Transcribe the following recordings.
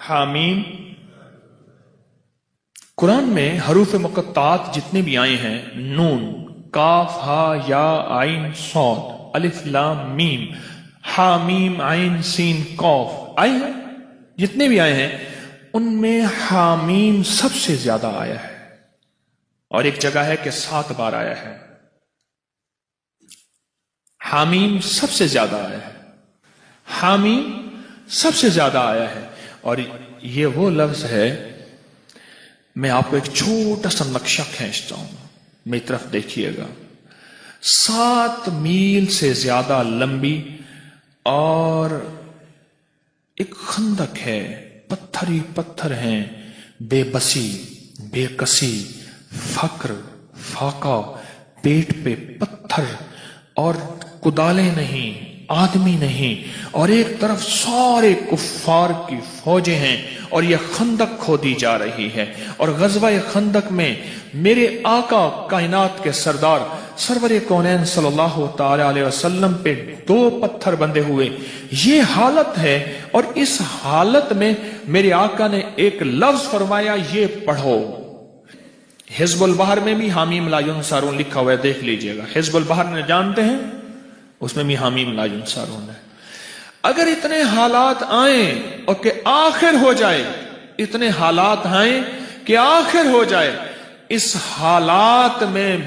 हामीम। कुरान में हरूफ मुक़त्तात जितने भी आए हैं, नून, काफ, हा, या, आइन, सौद, अलिफ, लाम, मीम, हामीम, आइन, सीन, कौफ आए हैं, जितने भी आए हैं उनमें हामीम सबसे ज्यादा आया है। और एक जगह है कि 7 बार आया है। हामीम सबसे ज्यादा आया है, हामीम सबसे ज्यादा आया है। और ये वो लफ्ज है, मैं आपको एक छोटा सा नक्शा खींचता हूं, मेरी तरफ देखिएगा। 7 मील से ज्यादा लंबी और एक खंदक है, पत्थर ही पत्थर हैं, बेबसी, बेकसी, फक्र, फाका, पेट पे पत्थर और कुदाले नहीं, आदमी नहीं, और एक तरफ सारे कुफ्फार की फौजें हैं और यह खंदक खोदी जा रही है। और गज़वा खंदक में मेरे आका कायनात के सरदार सरवर कौनैन सल्लल्लाहु ताला अलैहि वसल्लम पे 2 पत्थर बंधे हुए, ये हालत है। और इस हालत में मेरे आका ने एक लफ्ज फरमाया, ये पढ़ो। हिज़्बुल बहर में भी हामीम ला युनसरून लिखा हुआ है, देख लीजिएगा। हिज़्बुल बहर ने जानते हैं, उसमें भी हामीम ला युनसरून है। अगर इतने हालात आए और कि आखिर हो जाए, इतने हालात आए कि आखिर हो जाए, इस हालात में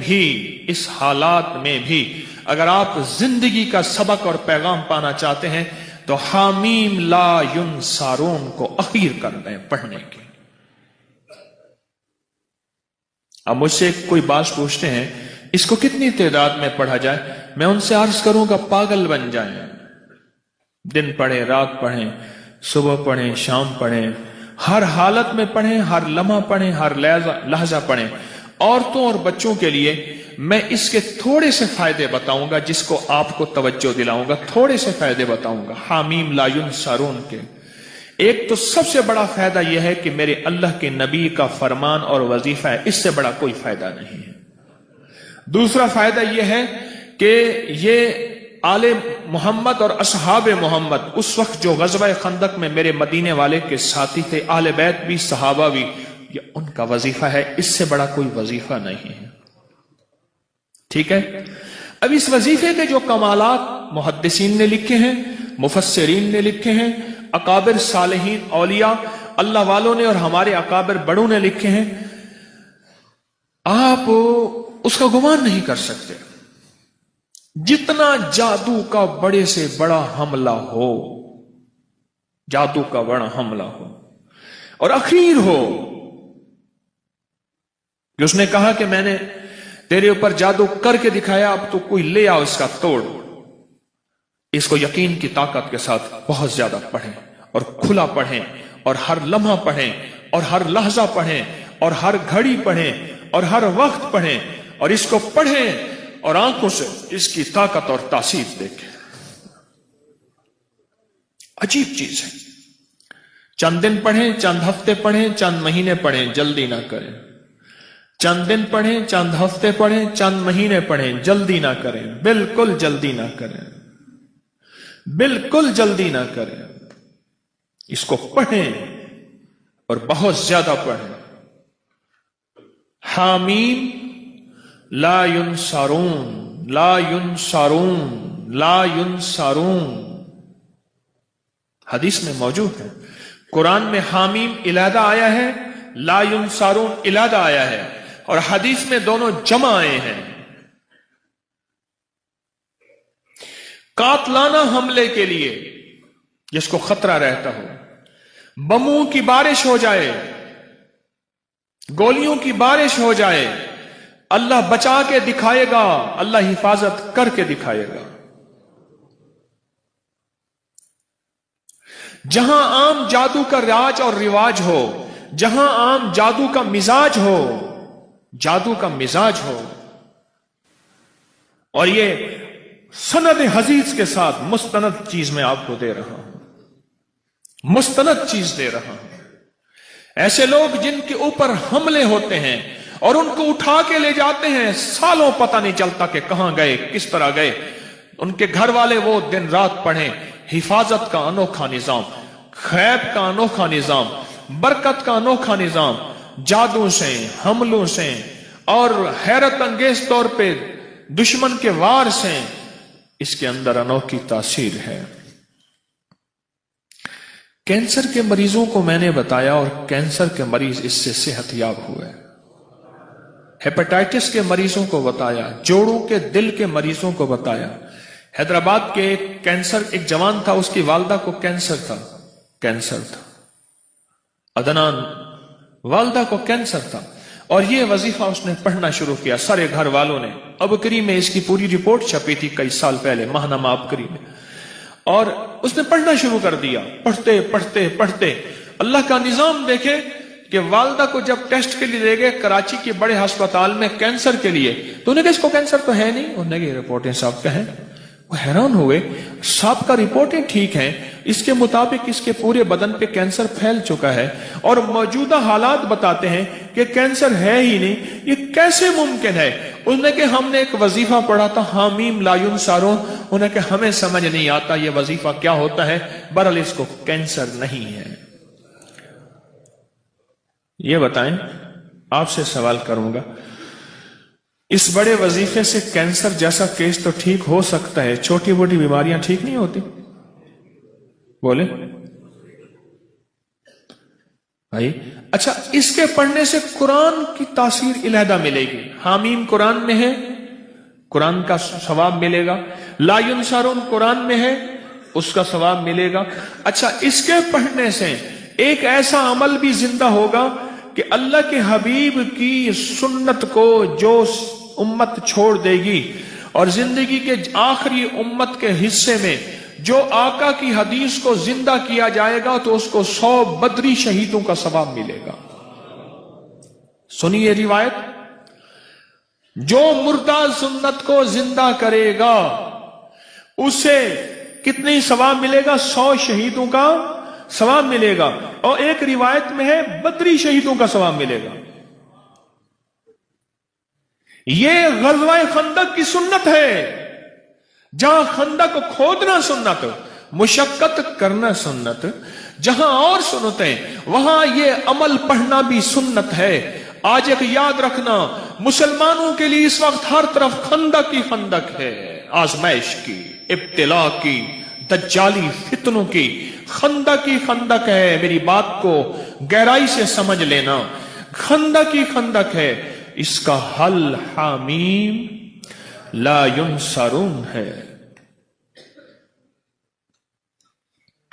भी अगर आप जिंदगी का सबक और पैगाम पाना चाहते हैं तो हामीम ला युनसरून को अखीर कर दें पढ़ने की। अब मुझसे कोई बात पूछते हैं, इसको कितनी तादाद में पढ़ा जाए? मैं उनसे अर्ज करूंगा, पागल बन जाएं। दिन पढ़ें, रात पढ़ें, सुबह पढ़ें, शाम पढ़ें, हर हालत में पढ़ें, हर लम्हा पढ़ें, हर लहजा पढ़ें। औरतों और बच्चों के लिए मैं इसके थोड़े से फायदे बताऊंगा, जिसको आपको तवज्जो दिलाऊंगा। थोड़े से फायदे बताऊंगा हामीम ला युनसरून के। एक तो सबसे बड़ा फायदा यह है कि मेरे अल्लाह के नबी का फरमान और वजीफा है, इससे बड़ा कोई फायदा नहीं है। दूसरा फायदा यह है कि ये आले मोहम्मद और असहाब मोहम्मद, उस वक्त जो गज़वा खंदक में मेरे मदीने वाले के साथी थे, आले बैत भी, सहाबा भी, ये उनका वजीफा है, इससे बड़ा कोई वजीफा नहीं है। ठीक है। अब इस वजीफे के जो कमालात मुहद्दिसीन ने लिखे हैं, मुफस्सिरीन ने लिखे हैं, अकाबिर सालिहीन औलिया अल्लाह वालों ने और हमारे अकाबिर बड़ों ने लिखे हैं, आप उसका गुमान नहीं कर सकते। जितना जादू का बड़े से बड़ा हमला हो, जादू का बड़ा हमला हो और अखीर हो कि उसने कहा कि मैंने तेरे ऊपर जादू करके दिखाया, अब तो कोई ले आओ इसका तोड़। इसको यकीन की ताकत के साथ बहुत ज्यादा पढ़ें और खुला पढ़ें और हर लम्हा पढ़ें और हर लहजा पढ़ें और हर घड़ी पढ़ें और हर वक्त पढ़ें और इसको पढ़ें और आंखों से इसकी ताकत और तासीर देखें। अजीब चीज है। चंद दिन पढ़ें, चंद हफ्ते पढ़ें, चंद महीने पढ़ें, जल्दी ना करें। चंद दिन पढ़ें, चंद हफ्ते पढ़ें, चंद महीने पढ़ें, जल्दी ना करें, बिल्कुल जल्दी ना करें, बिल्कुल जल्दी ना करें। इसको पढ़ें और बहुत ज्यादा पढ़ें। हामीम ला युनसरून, ला युनसरून, ला युनसरून हदीस में मौजूद है। कुरान में हामीम इलादा आया है, ला युनसरून इलादा आया है, और हदीस में दोनों जमा आए हैं। कातलाना हमले के लिए जिसको खतरा रहता हो, बमों की बारिश हो जाए, गोलियों की बारिश हो जाए, अल्लाह बचा के दिखाएगा, अल्लाह हिफाजत करके दिखाएगा। जहां आम जादू का राज और रिवाज हो, जहां आम जादू का मिजाज हो, जादू का मिजाज हो, और ये सनद हजीज के साथ मुस्तनद चीज मैं आपको दे रहा हूं, मुस्तनद चीज दे रहा हूं। ऐसे लोग जिनके ऊपर हमले होते हैं और उनको उठा के ले जाते हैं, सालों पता नहीं चलता कि कहां गए, किस तरह गए। उनके घर वाले वो दिन रात पढ़ें, हिफाजत का अनोखा निजाम। खैब का अनोखा निजाम, बरकत का अनोखा निजाम, जादू से, हमलों से और हैरत अंगेज तौर पे दुश्मन के वार से इसके अंदर अनोखी तासीर है। कैंसर के मरीजों को मैंने बताया और कैंसर के मरीज इससे सेहतयाब हुए। हेपेटाइटिस के मरीजों को बताया, जोड़ों के दिल के मरीजों को बताया। हैदराबाद के एक जवान था, उसकी वालदा को कैंसर था, अदनान वालदा को कैंसर था, और ये वजीफा उसने पढ़ना शुरू किया। सारे घर वालों ने, अबकरी में इसकी पूरी रिपोर्ट छपी थी कई साल पहले, माहनामा अबकरी में, और उसने पढ़ना शुरू कर दिया। पढ़ते पढ़ते पढ़ते अल्लाह का निजाम देखे कि वालदा को जब टेस्ट के लिए ले गए कराची के बड़े अस्पताल में कैंसर के लिए, तो उन्हें कहा इसको कैंसर तो है नहीं। उन्होंने कहा रिपोर्टें साहब का है। वो हैरान हुए, साहब का रिपोर्टें ठीक हैं, इसके मुताबिक इसके पूरे बदन पे कैंसर फैल चुका है और मौजूदा हालात बताते हैं कि कैंसर है ही नहीं, ये कैसे मुमकिन है। उसने कहा हमने एक वजीफा पढ़ा था, हामीम लायुन सारो, उन्हें कहा हमें समझ नहीं आता ये वजीफा क्या होता है, बहरहाल इसको कैंसर नहीं है। ये बताएं, आपसे सवाल करूंगा, इस बड़े वजीफे से कैंसर जैसा केस तो ठीक हो सकता है, छोटी मोटी बीमारियां ठीक नहीं होती? बोले भाई। अच्छा, इसके पढ़ने से कुरान की तासीर इलादा मिलेगी। हामीम कुरान में है, कुरान का सवाब मिलेगा। ला युनसरून कुरान में है, उसका सवाब मिलेगा। अच्छा, इसके पढ़ने से एक ऐसा अमल भी जिंदा होगा कि अल्लाह के हबीब की सुन्नत को जो उम्मत छोड़ देगी और जिंदगी के आखिरी उम्मत के हिस्से में जो आका की हदीस को जिंदा किया जाएगा तो उसको 100 बदरी शहीदों का सवाब मिलेगा। सुनिए रिवायत, जो मुर्दा सुन्नत को जिंदा करेगा उसे कितनी सवाब मिलेगा? 100 शहीदों का सवाब मिलेगा। और एक रिवायत में है बदरी शहीदों का सवाब मिलेगा। ये ग़ज़वा खंदक की सुन्नत है, जहां खंदक खोदना सुन्नत, मुशक्कत करना सुन्नत, जहां और सुन्नतें वहां ये अमल पढ़ना भी सुन्नत है। आज एक याद रखना, मुसलमानों के लिए इस वक्त हर तरफ खंदक ही खंदक है, आजमाइश की, इब्तिला की, दज्जाली फितनों की, खंदक ही खंदक है। मेरी बात को गहराई से समझ लेना, खंदक ही खंदक है। इसका हल हामीम ला युनसरून है।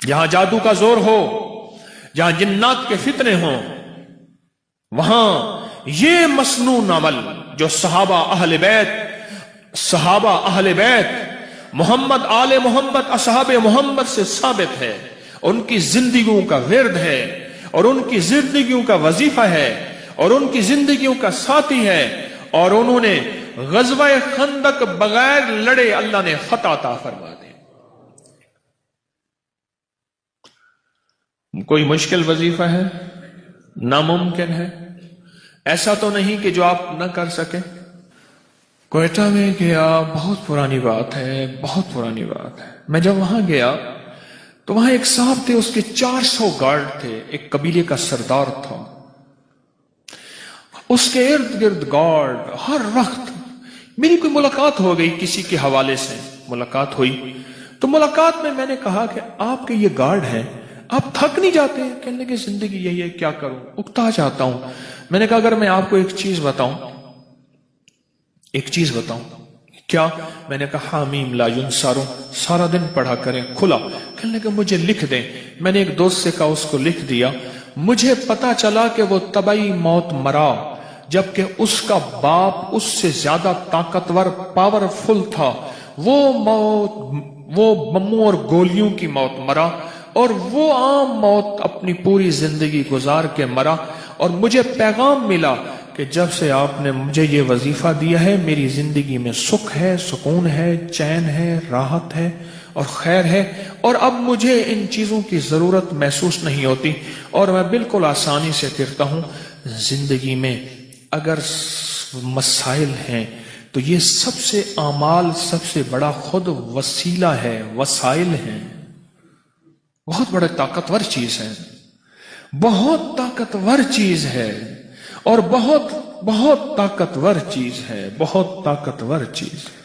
जहां जादू का जोर हो, जहां जिन्नात के फितने हो, वहां ये मसनून अमल जो सहाबा अहले बैत मोहम्मद आले मोहम्मद असहाबे मोहम्मद से साबित है, उनकी जिंदगियों का विर्द है और उनकी जिंदगियों का वजीफा है और उनकी जिंदगियों का साथी है। और उन्होंने ग़ज़वा खंदक बगैर लड़े अल्लाह ने फतह अता फरमा दी। कोई मुश्किल वजीफा है? नामुमकिन है? ऐसा तो नहीं कि जो आप न कर सके। क्वेटा में गया, बहुत पुरानी बात है, बहुत पुरानी बात है। मैं जब वहां गया तो वहां एक साहब थे, उसके 400 गार्ड थे, एक कबीले का सरदार था, उसके इर्द गिर्द गार्ड। हर वक्त मेरी कोई मुलाकात हो गई, किसी के हवाले से मुलाकात हुई, तो मुलाकात में मैंने कहा कि आपके ये गार्ड हैं, आप थक नहीं जाते? कहने की जिंदगी यही है, क्या करूं, उकता जाता हूं। मैंने कहा अगर मैं आपको एक चीज बताऊं। क्या? मैंने कहा हामीम ला युनसरून, सारा दिन पढ़ा करें खुला। कहने लगे मुझे लिख दें। मैंने एक दोस्त से कहा, उसको लिख दिया। मुझे पता चला कि वो तबाई मौत मरा, जबकि उसका बाप उससे ज्यादा ताकतवर पावरफुल था। वो बमों और गोलियों की मौत मरा और वो आम मौत अपनी पूरी जिंदगी गुजार के मरा। और मुझे पैगाम मिला कि जब से आपने मुझे ये वजीफा दिया है, मेरी जिंदगी में सुख है, सुकून है, चैन है, राहत है और खैर है, और अब मुझे इन चीजों की जरूरत महसूस नहीं होती और मैं बिल्कुल आसानी से फिरता हूं। जिंदगी में अगर मसाइल हैं तो ये सबसे आमाल सबसे बड़ा खुद वसीला है, वसाइल हैं। بہت بڑا طاقتور چیز ہے، بہت طاقتور چیز ہے، اور بہت بہت طاقتور چیز ہے، بہت طاقتور چیز ہے۔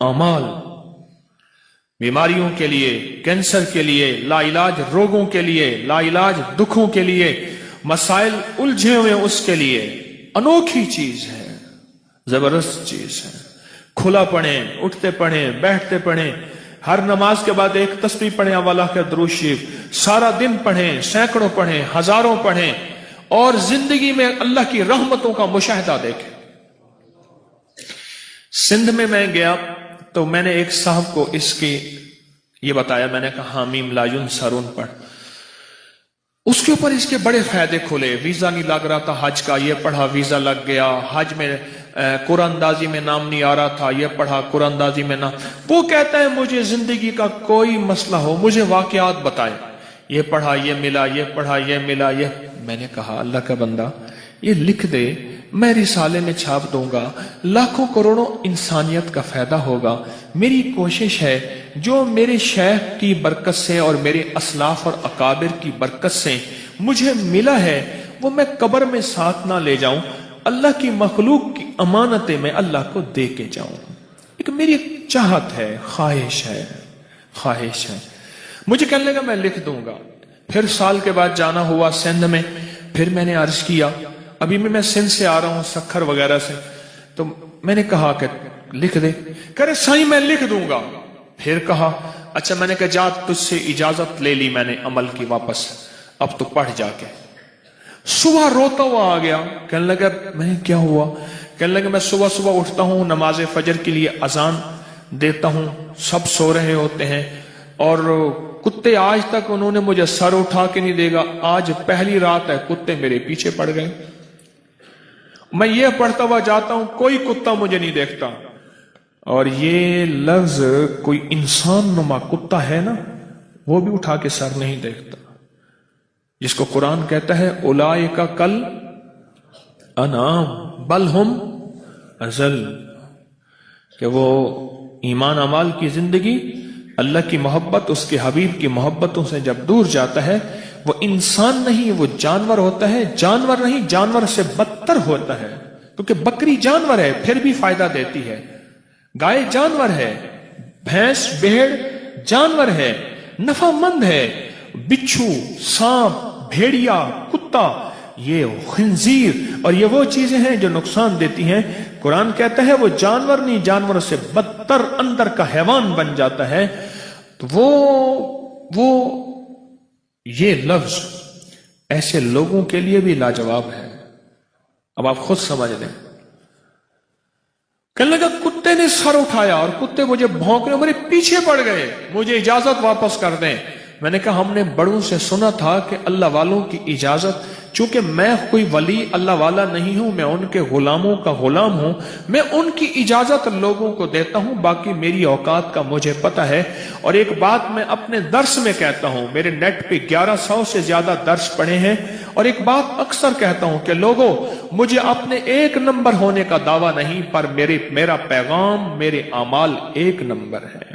اعمال بیماریوں کے لیے، کینسر کے لیے، لا علاج روگوں کے لیے، لا علاج دکھوں کے لیے، مسائل الجھے ہوئے اس کے لیے انوکھی چیز ہے، زبردست چیز ہے۔ کھلا پڑھیں، اٹھتے پڑھیں، بیٹھتے پڑھیں، ہر نماز کے بعد ایک تسبیح پڑھیں، اواللہ کا درود شریف، سارا دن پڑھیں، سینکڑوں پڑھیں، ہزاروں پڑھیں، اور زندگی میں اللہ کی رحمتوں کا مشاہدہ دیکھیں۔ سندھ میں گیا تو میں نے ایک صاحب کو اس کی یہ بتایا، میں نے کہا حامیم لا ینصرون پڑھ، اس کے اوپر اس کے بڑے فائدے کھلے۔ ویزا نہیں لگ رہا تھا حج کا، یہ پڑھا ویزا لگ گیا۔ حج میں قرآن اندازی میں نام نہیں آ رہا تھا، یہ پڑھا قرآن اندازی میں نام۔ وہ کہتا ہے مجھے زندگی کا کوئی مسئلہ ہو مجھے واقعات بتائے، یہ پڑھا یہ ملا، یہ پڑھا یہ ملا، یہ۔ میں نے کہا اللہ کا بندہ یہ لکھ دے، میں رسالے میں چھاپ دوں گا، لاکھوں کروڑوں انسانیت کا فائدہ ہوگا۔ میری کوشش ہے جو میرے شیخ کی برکت سے اور میرے اسلاف اور اکابر کی برکت سے مجھے ملا ہے وہ میں قبر میں ساتھ نہ لے جاؤں، اللہ کی مخلوق کی امانتیں میں اللہ کو دے کے جاؤں۔ ایک میری چاہت ہے، خواہش ہے۔ مجھے کہنے لگا میں لکھ دوں گا۔ پھر سال کے بعد جانا ہوا سندھ میں، پھر میں نے عرض کیا، ابھی میں سندھ سے آ رہا ہوں سکھر وغیرہ سے، تو میں نے کہا کہ لکھ دے، کہہ رہے صحیح میں لکھ دوں گا۔ پھر کہا اچھا، میں نے کہا جا تجھ سے اجازت لے لی میں نے عمل کی واپس، اب تو پڑھ جا کے۔ صبح روتا ہوا آ گیا، کہنے لگا میں کیا ہوا؟ کہنے لگا میں صبح صبح اٹھتا ہوں، نماز فجر کے لیے اذان دیتا ہوں، سب سو رہے ہوتے ہیں، اور کتے آج تک انہوں نے مجھے سر اٹھا کے نہیں دیکھا، آج پہلی رات ہے کتے میرے پیچھے پڑ گئے۔ میں یہ پڑھتا ہوا جاتا ہوں، کوئی کتا مجھے نہیں دیکھتا، اور یہ لفظ کوئی انسان نما کتا ہے نا، وہ بھی اٹھا کے سر نہیں دیکھتا، جس کو قرآن کہتا ہے اولئک کل انعام بل ہم اضل، کہ وہ ایمان اعمال کی زندگی، اللہ کی محبت، اس کے حبیب کی محبتوں سے جب دور جاتا ہے وہ انسان نہیں، وہ جانور ہوتا ہے۔ جانور نہیں، جانور سے بدتر ہوتا ہے، کیونکہ بکری جانور ہے پھر بھی فائدہ دیتی ہے، گائے جانور ہے، بھینس بھیڑ جانور ہے، نفع مند ہے، بچھو سانپ بھیڑیا کتا یہ خنزیر اور یہ وہ چیزیں ہیں جو نقصان دیتی ہیں۔ قرآن کہتا ہے وہ جانور نہیں، جانور سے بدتر اندر کا حیوان بن جاتا ہے۔ تو وہ یہ لفظ ایسے لوگوں کے لیے بھی لاجواب ہے۔ اب آپ خود سمجھ لیں۔ کہنے لگا کتے نے سر اٹھایا اور کتے مجھے بھونکنے میرے پیچھے پڑ گئے، مجھے اجازت واپس کر دیں۔ میں نے کہا ہم نے بڑوں سے سنا تھا کہ اللہ والوں کی اجازت، چونکہ میں کوئی ولی اللہ والا نہیں ہوں، میں ان کے غلاموں کا غلام ہوں، میں ان کی اجازت لوگوں کو دیتا ہوں، باقی میری اوقات کا مجھے پتہ ہے۔ اور ایک بات میں اپنے درس میں کہتا ہوں، میرے نیٹ پہ 1100 سے زیادہ درس پڑھے ہیں، اور ایک بات اکثر کہتا ہوں کہ لوگوں مجھے اپنے ایک نمبر ہونے کا دعویٰ نہیں، پر میرا پیغام، میرے اعمال ایک نمبر ہے،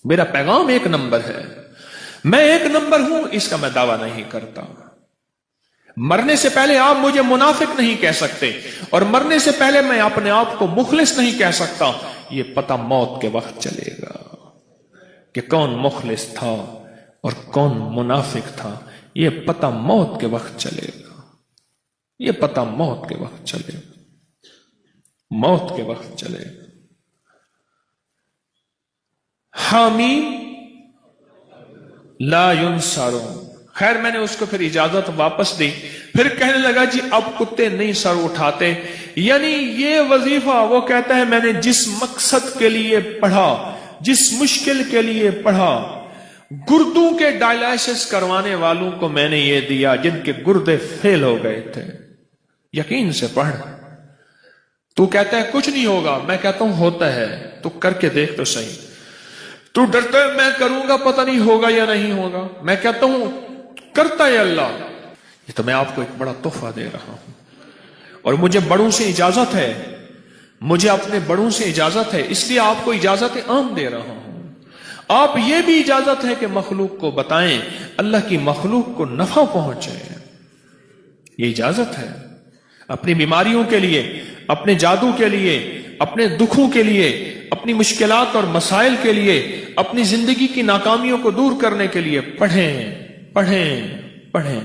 میرا پیغام ایک نمبر ہے، میں ایک نمبر ہوں، اس کا میں دعویٰ نہیں کرتا۔ مرنے سے پہلے آپ مجھے منافق نہیں کہہ سکتے، اور مرنے سے پہلے میں اپنے آپ کو مخلص نہیں کہہ سکتا۔ یہ پتہ موت کے وقت چلے گا کہ کون مخلص تھا اور کون منافق تھا، یہ پتہ موت کے وقت چلے گا، یہ پتہ موت کے وقت چلے گا، موت کے وقت چلے گا۔ حامیم لا ینصرون۔ خیر میں نے اس کو پھر اجازت واپس دی، پھر کہنے لگا جی اب کتے نہیں سر اٹھاتے، یعنی یہ وظیفہ وہ کہتا ہے میں نے جس مقصد کے لیے پڑھا، جس مشکل کے لیے پڑھا، گردوں کے ڈائلائسس کروانے والوں کو میں نے یہ دیا جن کے گردے فیل ہو گئے تھے۔ یقین سے پڑھ۔ تو کہتا ہے کچھ نہیں ہوگا، میں کہتا ہوں ہوتا ہے، تو کر کے دیکھ تو صحیح۔ تو ڈرتا ہے میں کروں گا پتہ نہیں ہوگا یا نہیں ہوگا، میں کہتا ہوں کرتا ہے اللہ۔ یہ تو میں آپ کو ایک بڑا تحفہ دے رہا ہوں، اور مجھے بڑوں سے اجازت ہے، مجھے اپنے بڑوں سے اجازت ہے، اس لیے آپ کو اجازت عام دے رہا ہوں۔ آپ یہ بھی اجازت ہے کہ مخلوق کو بتائیں، اللہ کی مخلوق کو نفع پہنچے، یہ اجازت ہے۔ اپنی بیماریوں کے لیے، اپنے جادو کے لیے، اپنے دکھوں کے لیے، اپنی مشکلات اور مسائل کے لیے، اپنی زندگی کی ناکامیوں کو دور کرنے کے لیے پڑھیں پڑھیں پڑھیں۔